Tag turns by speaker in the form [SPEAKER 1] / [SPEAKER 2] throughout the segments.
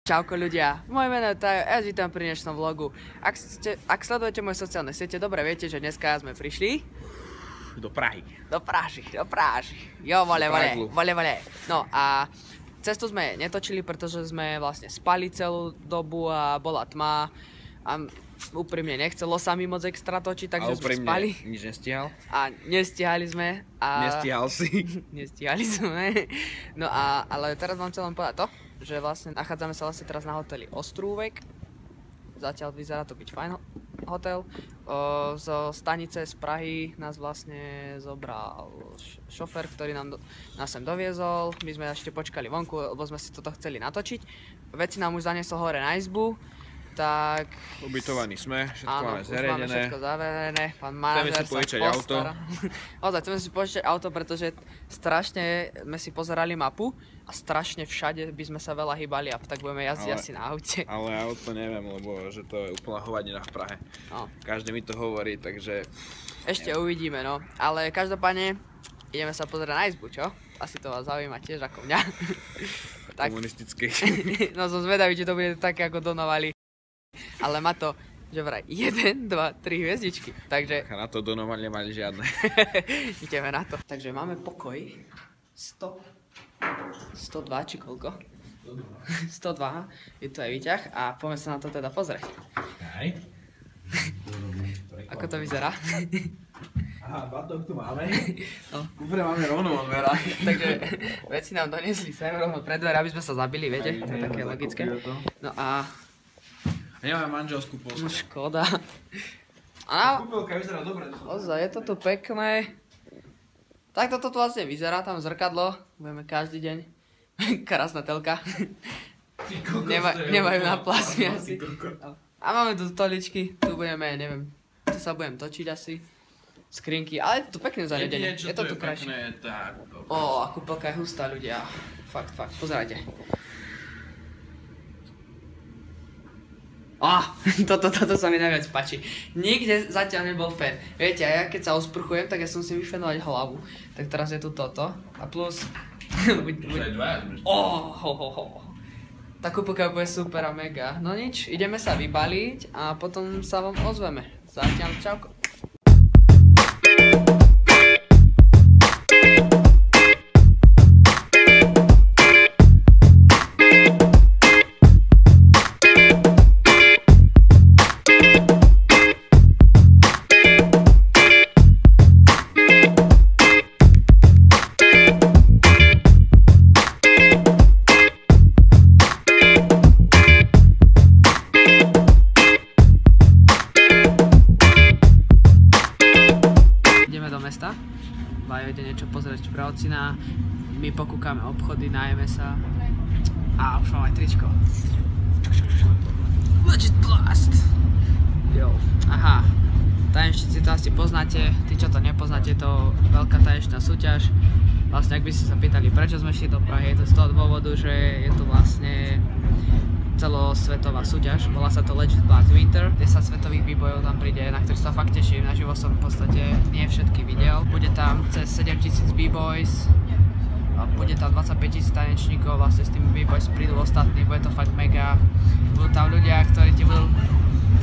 [SPEAKER 1] Čauko ľudia, moje meno je Tajo a ja vítam pri dnešnom vlogu. Ak sledujete moje sociálne siete, dobre viete, že dneska sme prišli
[SPEAKER 2] do Prahy.
[SPEAKER 1] Do Prahy. Jo, vole. No a cestu sme netočili, pretože sme vlastne spali celú dobu a bola tma. A úprimne nechcelo sa mi moc extra točiť, takže sme spali.
[SPEAKER 2] Nič nestihal.
[SPEAKER 1] A nestihali sme. A...
[SPEAKER 2] Nestihal si.
[SPEAKER 1] Nestihali sme. No a, ale teraz vám chcem len povedať to, že vlastne nachádzame sa vlastne teraz na hoteli Ostrúvek. Zatiaľ vyzerá to byť fajn hotel. Zo stanice z Prahy nás vlastne zobral šofér, ktorý nás sem doviezol. My sme ešte počkali vonku, lebo sme si toto chceli natočiť. Veci nám už zaniesol hore na izbu. Tak...
[SPEAKER 2] Ubytovaní sme, všetko máme zariadené.
[SPEAKER 1] Áno, už máme všetko zaverené. Pán manažer sa postará. Ozaj, chceme si požičať auto, pretože strašne sme si pozerali mapu a strašne všade by sme sa veľa hýbali a tak budeme jazdiť asi na aute.
[SPEAKER 2] Ale auto neviem, lebo že to je úplná hovadina v Prahe. No. Každý mi to hovorí, takže...
[SPEAKER 1] Ešte uvidíme, no. Ale každopádne ideme sa pozrieť na izbu, čo? Asi to vás zaujíma tiež ako mňa.
[SPEAKER 2] Komunistickej.
[SPEAKER 1] No som zvedavý, či to bude také ako Donovali. Ale má to, že vraj 1, 2, 3 hviezdičky, takže...
[SPEAKER 2] A na to Donovan nemali žiadne.
[SPEAKER 1] Ideme na to. Takže máme pokoj 102 či koľko? 102, je tu aj výťah a poďme sa na to teda pozrieť.
[SPEAKER 2] Hej.
[SPEAKER 1] Ako to vyzerá?
[SPEAKER 2] Aha, batok tu máme.
[SPEAKER 1] No.
[SPEAKER 2] Kufre máme rovno od dvera.
[SPEAKER 1] Takže veci nám doniesli sem rovno pred dvere, aby sme sa zabili, viete? To je také logické. No a...
[SPEAKER 2] Nemáme manželskú posteľ.
[SPEAKER 1] No škoda. A
[SPEAKER 2] kúpeľka vyzerá dobre.
[SPEAKER 1] Ozaj, je to tu pekné. Tak toto tu vlastne vyzerá, tam zrkadlo. Budeme každý deň. Krásna telka. Nemajú na plasmy asi. A máme tu stoličky, tu budeme, neviem, tu sa budem točiť asi. Skrinky, ale je to pekné zariadenie. Je to tu krajšie. Ó, a kúpeľka je hustá, ľudia. Fakt, pozerajte. Toto sa mi najviac páči. Nikde zatiaľ nebol fén. Viete, ja keď sa osprchujem, tak ja som si vyfénovať hlavu. Tak teraz je tu toto. A plus... Tá kúpelka bude super a mega. No nič, ideme sa vybaliť a potom sa vám ozveme. Zatiaľ čauko. Vajo ide niečo pozrieť pre ocina, my pokúkame obchody, najeme sa a už mám aj tričko. Legit Blast! Jo, aha, tanečníci to asi poznáte, tí čo to nepoznáte, je to veľká tanečná súťaž. Vlastne ak by ste sa pýtali prečo sme šli do Prahy, je to z toho dôvodu, že je to vlastne celosvetová súťaž, volá sa to Legit Blast Winter, 10 svetových výbojov tam príde, na ktorých sa fakt teším, naživo som v podstate nie všetky videl. Bude tam cez 7000 b-boys, bude tam 25 000 tanečníkov, vlastne s tými b-boys prídu ostatní, bude to fakt mega. Budú tam ľudia, ktorí ti budú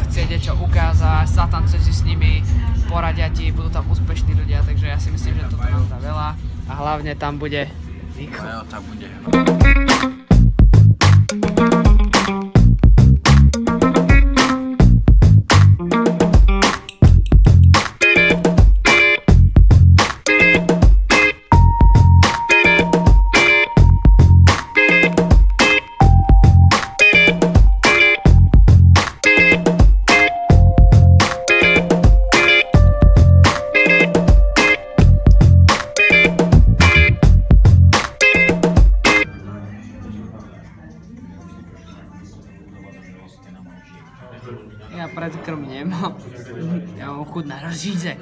[SPEAKER 1] chcieť niečo ukázať, zatancuj si s nimi, poradia ti, budú tam úspešní ľudia, takže ja si myslím, že toto nám dá veľa a hlavne tam bude Niko.
[SPEAKER 2] Tam bude.
[SPEAKER 1] Ja predkrm nemám. Ja mám chuť na ržízek.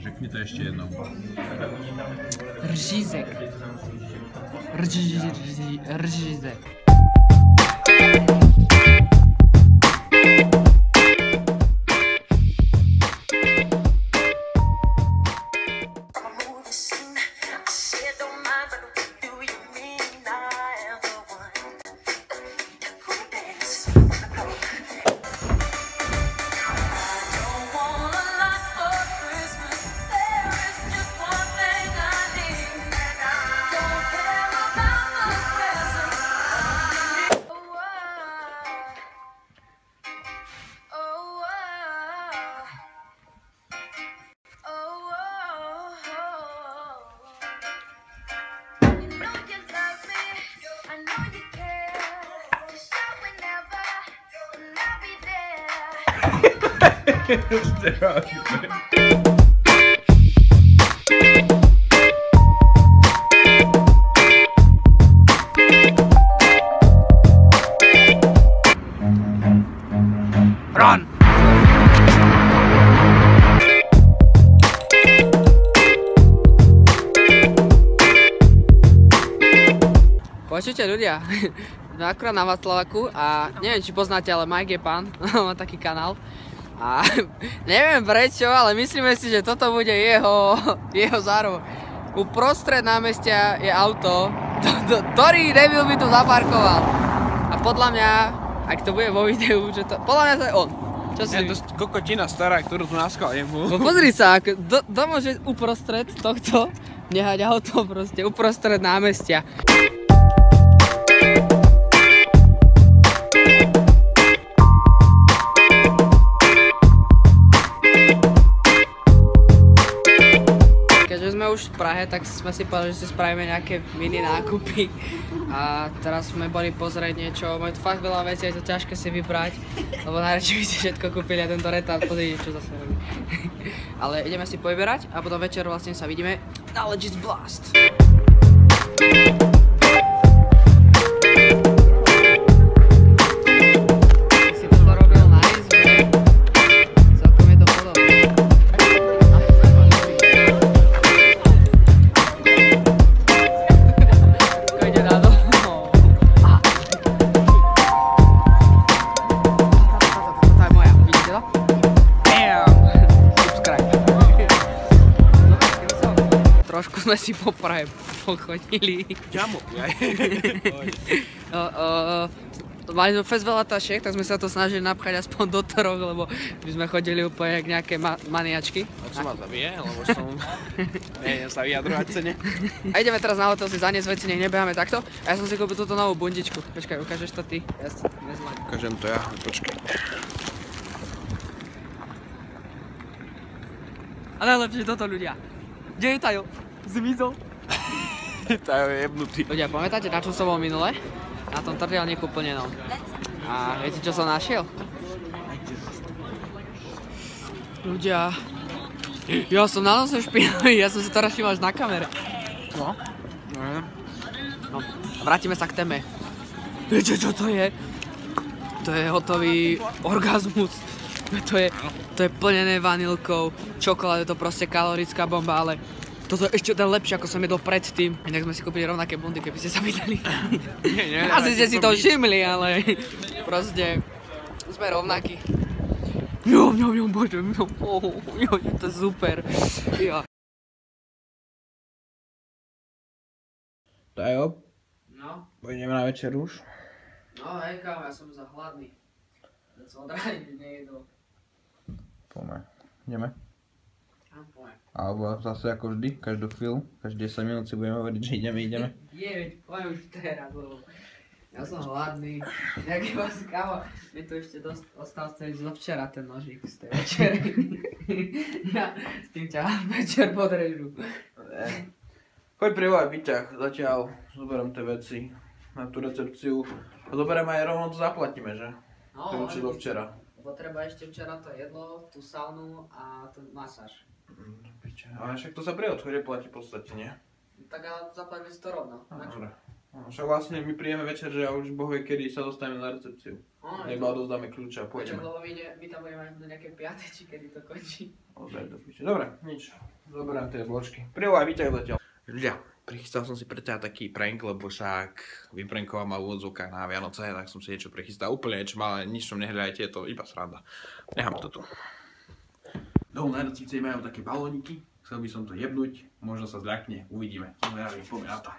[SPEAKER 2] Řekni to ešte jednou.
[SPEAKER 1] Ržízek. Ržízek. Run! Počujte ľudia, sme akurát na Václavaku a neviem či poznáte, ale Mike je pán, má taký kanál a neviem prečo, ale myslíme si, že toto bude jeho zárobok. Uprostred námestia je auto, ktorý debil by tu zaparkoval a podľa mňa, ak to bude vo videu, že to, podľa mňa to je on. Čo si...
[SPEAKER 2] Je to kokotina stará, ktorú tu naskal jemu.
[SPEAKER 1] No pozri sa, to môže uprostred tohto nehať auto proste, uprostred námestia. Keďže sme už v Prahe, tak sme si povedali, že si spravíme nejaké mini nákupy a teraz sme boli pozrieť niečo, máme tu fakt veľa vecí, je to ťažké si vybrať, lebo najradšej by si všetko kúpili a tento retard pozrieť, čo zase robí. Ale ideme si povyberať a potom večer vlastne sa vidíme na Legit Blast. Trošku sme si po Prahe pochodili.
[SPEAKER 2] Ďamo,
[SPEAKER 1] Mali sme fest veľa tašiek, tak sme sa to snažili napchať aspoň do troch, lebo my sme chodili úplne jak nejaké maniačky.
[SPEAKER 2] Tak som ma zabije, lebo som... Nejdem sa vyjadrovať cene.
[SPEAKER 1] A ideme teraz na hotel si zaniesť veci, nech nebeháme takto. A ja som si kúpil túto novú bundičku. Počkaj, ukážeš to ty? Ja si nezlám.
[SPEAKER 2] Ukážem to ja, počkaj.
[SPEAKER 1] A najlepšie toto ľudia. Kde je Tajo? Zmizol.
[SPEAKER 2] Tajo je jebnutý.
[SPEAKER 1] Ľudia, pamätáte, na čo som bol minule? Na tom trdielniku plnenom. A viete, čo som našiel? Ľudia, ja som na nose špinavý, ja som si to všimol až na kamere. No. No. A vrátime sa k téme. Viete, čo to je? To je hotový orgazmus. To je plnené vanilkou, čokoláda, je to proste kalorická bomba, ale toto je ešte ten lepšie, ako som jedol predtým. Inak sme si kúpili rovnaké bundy, keby ste sa pýtali. Nie, asi ste si to všimli, ale proste sme rovnakí. Bože, to je super. Ja.
[SPEAKER 2] Tajo?
[SPEAKER 1] No?
[SPEAKER 2] Pôjdeme na večer už?
[SPEAKER 1] No hej kámo, ja som za hladný. Ja som od rána nejedol.
[SPEAKER 2] Poďme. Ideme?
[SPEAKER 1] Poďme.
[SPEAKER 2] Alebo zase ako vždy, každú chvíľu, každé 10 minút si budeme hovoriť, že ideme.
[SPEAKER 1] Veď, poďme už teraz, lebo ja som hladný. Nejaký vás kámo, mi tu ešte ostal celý zo včera ten nožík z tej večery. Ja s tým ťa večer podrežu.
[SPEAKER 2] Choď privolaj výťah, zatiaľ zoberiem tie veci na tú recepciu. A zoberiem aj rovno to zaplatíme, že?
[SPEAKER 1] No,
[SPEAKER 2] to čo do včera.
[SPEAKER 1] Lebo treba ešte včera to jedlo, tú saunu a tú masáž.
[SPEAKER 2] Ale však to sa pri odchode platí v podstate, nie?
[SPEAKER 1] Tak ale zaplatíme si to rovno.
[SPEAKER 2] Dobre. Však vlastne my príjeme večer, že ja už boh vie, kedy sa dostaneme na recepciu. Neba odovzdáme kľúče a pôjdeme.
[SPEAKER 1] Lebo my tam budeme až do nejaké 5, či kedy to končí.
[SPEAKER 2] Ozaj do piče. Dobre, nič. Zoberám tie bločky. Privolaj výťah zatiaľ. Ľudia, prichystal som si pre ťa taký prank, lebo však vyprankoval ma v úvodzovkách na Vianoce, tak som si niečo prichystal. Úplne niečo malé, nič som nehľadajte, je to iba sranda. Nechám to tu. Dolu na recepcii majú také balóniky, chcel by som to jebnúť, možno sa zľakne, uvidíme. Som veravý, poďme na to.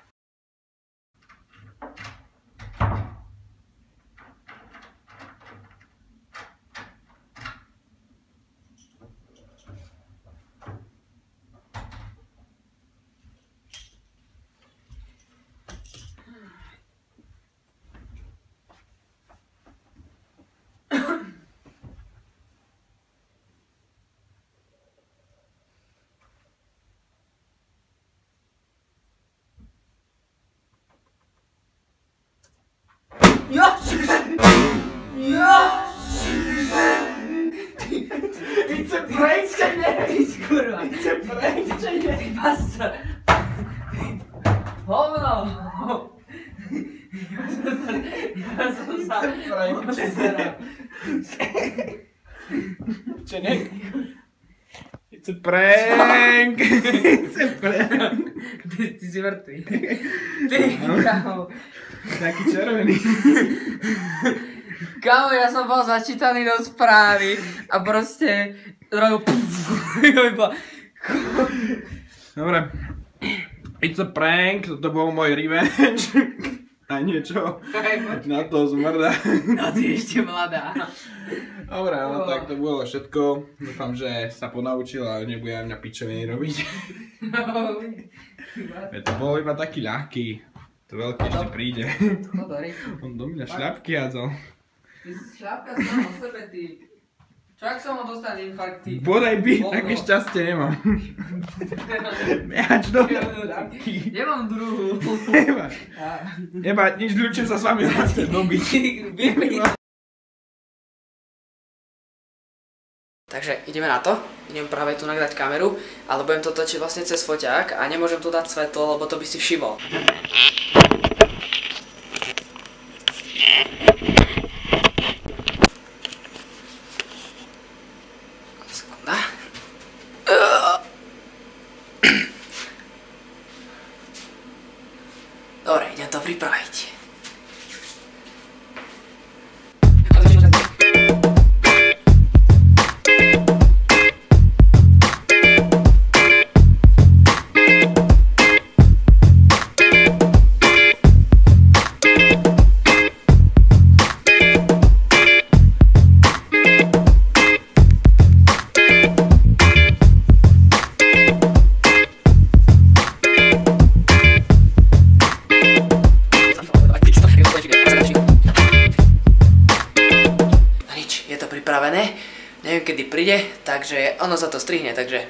[SPEAKER 1] Prečene! Ty kurva!
[SPEAKER 2] Prečene!
[SPEAKER 1] Ty basta! Hovno! Ja som sa...
[SPEAKER 2] Čenek? It's a prank! It's a prank!
[SPEAKER 1] Ty si mŕtvý. Ty, kámo.
[SPEAKER 2] Taký červený.
[SPEAKER 1] Kámo, ja som bol začítaný do správy a proste zrobil
[SPEAKER 2] Dobre. It's a prank, toto bol môj revenge. A niečo na to zmrda.
[SPEAKER 1] No ty ešte mladá.
[SPEAKER 2] Dobre, no tak to bolo všetko. Dúfam, že sa ponaučila a nebude mňa pičoviny robiť. To bolo iba taký ľahký. To veľký ešte príde. On do mňa šľapky hádzal.
[SPEAKER 1] Ty si šľapka sám o sebe, ty. Čo ak som ho dostal infarkt, ty?
[SPEAKER 2] Bodaj by, také šťastie nemám. Mehač do šľapky.
[SPEAKER 1] Nemám druhú.
[SPEAKER 2] Neba, nič ľudším sa s vami vlastne dobiť.
[SPEAKER 1] Takže ideme na to. Idem práve tu nagrať kameru, ale budem to točiť vlastne cez foťák a nemôžem tu dať svetlo, lebo to by si všimol. Sekunda. Dobre, idem to pripraviť. Neviem kedy príde, takže ono sa to strihne, takže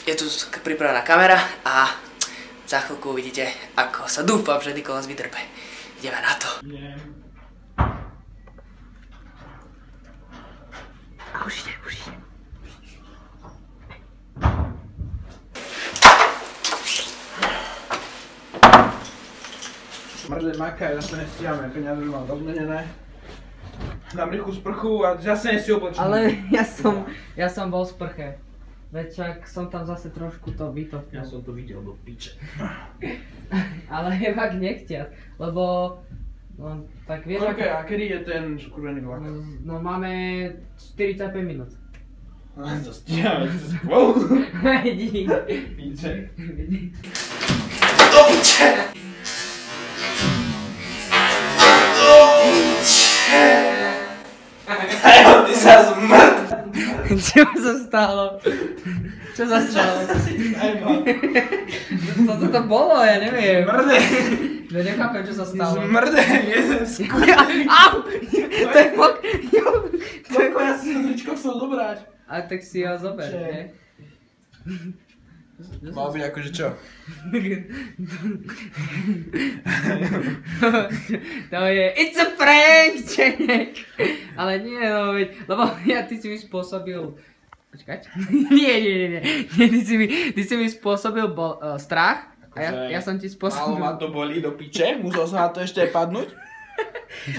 [SPEAKER 1] je tu pripravená kamera a za chvíľku uvidíte, ako sa dúfam, že Nikolás vydrbe. Ideme na to. A už ide.
[SPEAKER 2] Mrdé makaj, zase nestíhame, peniaze už mám dozmenené. Dám rýchlu sprchu a zase si oblečený.
[SPEAKER 1] Ale ja som bol v sprche. Veď čak som tam zase trošku to vytopil.
[SPEAKER 2] Ja som to videl do piče.
[SPEAKER 1] Ale je fakt nechtiac, lebo... No, tak vieš
[SPEAKER 2] OK, a kedy je ten skurvený vlak?
[SPEAKER 1] No máme 45 minút.
[SPEAKER 2] To stíhame, to si spolu.
[SPEAKER 1] Vidí.
[SPEAKER 2] Piče.
[SPEAKER 1] Do piče!
[SPEAKER 2] Ty sa zmrd!
[SPEAKER 1] Čo sa stalo? Čo sa stalo? Toto to bolo, ja neviem.
[SPEAKER 2] Mrde!
[SPEAKER 1] Ja nechápem, čo sa stalo.
[SPEAKER 2] Mrde!
[SPEAKER 1] Au! To je fakt...
[SPEAKER 2] Koľko ja si tričko chcel dobrať?
[SPEAKER 1] A tak si ho zober, nie?
[SPEAKER 2] Mal byť akože čo?
[SPEAKER 1] To je It's a prank, Čenek! Ale nie, no veď, lebo ty si mi spôsobil... Počkať? Nie, ty si mi spôsobil strach a ja som ti spôsobil...
[SPEAKER 2] Malo ma to bolí do piče, musel som na to ešte padnúť.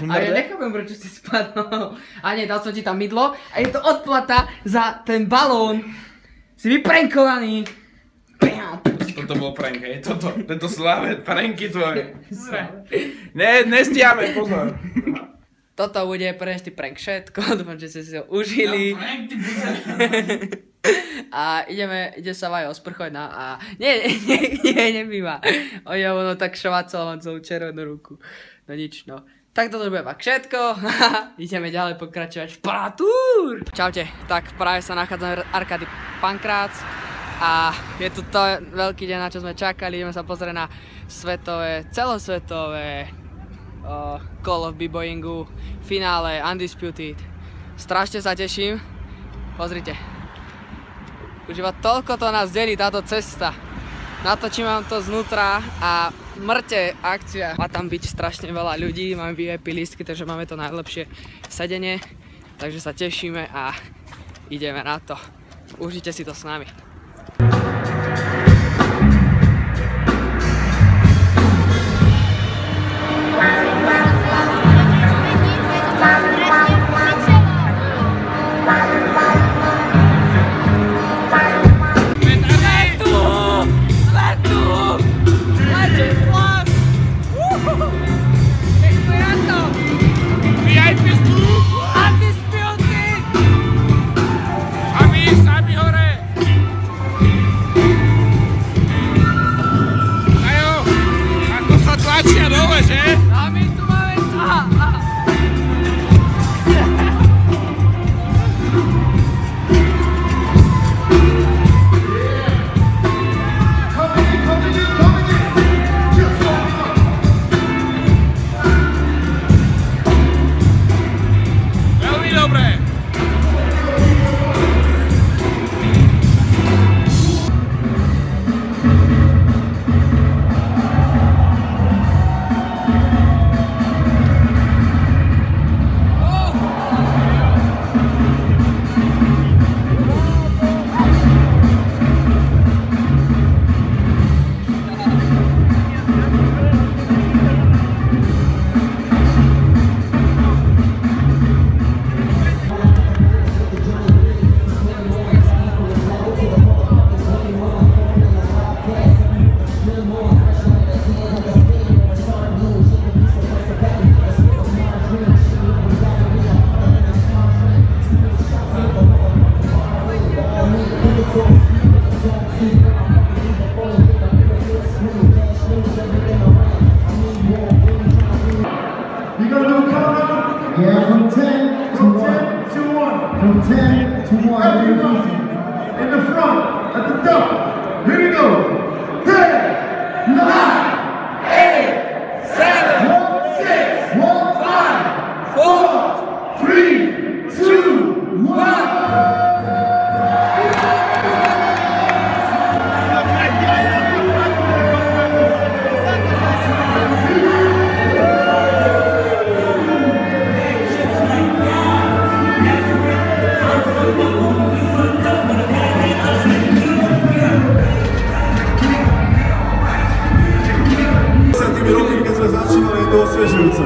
[SPEAKER 1] A ja nechápem, prečo si spadol. A nie, dal som ti tam mydlo a je to odplata za ten balón. Si vyprankovaný.
[SPEAKER 2] Toto bol prank, hej, tento sláve pranky tvoje. Nestíhame, pozor.
[SPEAKER 1] Toto bude preštý prank všetko, dúfam, že ste si ho užili. A ide sa Vajo osprchovať a... Nie, nebýva. Ono tak švacalo, mám celú červenú ruku. No nič, no. Tak toto bude pak všetko. Ideme ďalej pokračovať v Paratúr. Čaute, tak práve sa nachádzame v Arkády Pankrác. A je tu to veľký deň, na čo sme čakali, ideme sa pozrieť na celosvetové Call of B-Boyingu, finále Undisputed. Strašne sa teším, pozrite. Už iba toľko to nás delí táto cesta. Natočím vám to znútra a mŕte akcia. Má tam byť strašne veľa ľudí, máme VIP lístky, takže máme to najlepšie sedenie. Takže sa tešíme a ideme na to. Užite si to s nami.
[SPEAKER 3] Yeah, from 10 to 1. From 10 to 1. In the front, at the top. Here we go. 10, 9, 8, 7, 6, 5, 4, 3, 2, 1.
[SPEAKER 4] Oswieżające.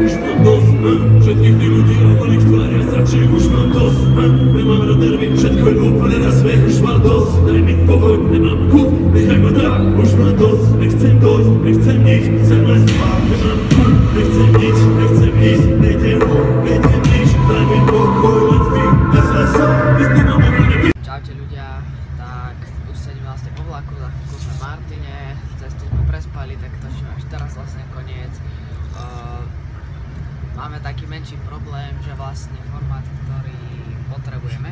[SPEAKER 4] Już mam dosyć, wszystkich tych ludzi o moich twarzach stracił. Już mam dosyć, nie mam nerwy, wszystko upalę na swych. Już mam dosyć, daj mi pokój, nie mam chód, niechaj ma tak. Już mam dosyć, nie chcę dość, nie chcę nic, zamiast spać. Nie mam chód, nie chcę nic, nie chcę nic, nie chcę nic, daj mi pokój, mam spich, bez lesa, bez nie mam ogólnie.
[SPEAKER 1] Čaute ľudia, tak už sedím vlastne po vlaku, za chvíľku sme v Martine, cestu sme prespali, tak točíme až teraz vlastne koniec. Máme taký menší problém, že vlastne formát, ktorý potrebujeme.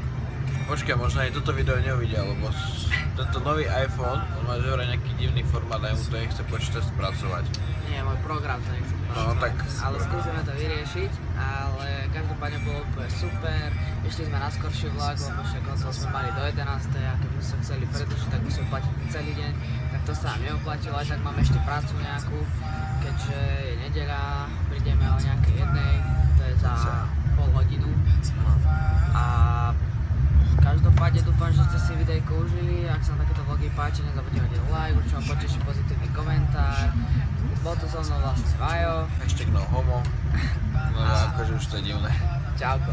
[SPEAKER 2] Počkaj, možno aj toto video neuvidia, lebo tento nový iPhone, on má že nejaký divný formát, aj mu to nechce počítať spracovať.
[SPEAKER 1] Nie, môj program to nechce spracovať,
[SPEAKER 2] No, tak...
[SPEAKER 1] ale skúsime to vyriešiť, ale každopádne bolo úplne super. Išli sme na skorší vlak, lebo však odtiaľ sme mali do 11. a keby sme sa chceli predĺžiť, tak musíme platiť celý deň, tak to sa nám neoplatilo, aj tak máme ešte prácu nejakú, keďže je nedeľa, prídeme o nejakej jednej, to je za pol hodinu. A každopádne dúfam, že ste si videjko užili, ak sa vám takéto vlogy páči, nezabudnite dať like, určite ma poteší pozitívny komentár. Bol tu so mnou vlastne Vajo.
[SPEAKER 2] Hashtag no homo. No akože už to je divné.
[SPEAKER 1] Čauko.